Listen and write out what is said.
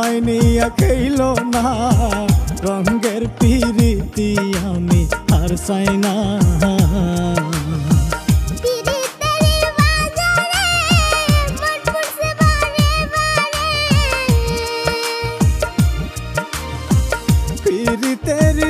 আমায় নিয়া খেইলো না রঙ্গের পিরিতি আমি আর চাই না। পিরিতেরি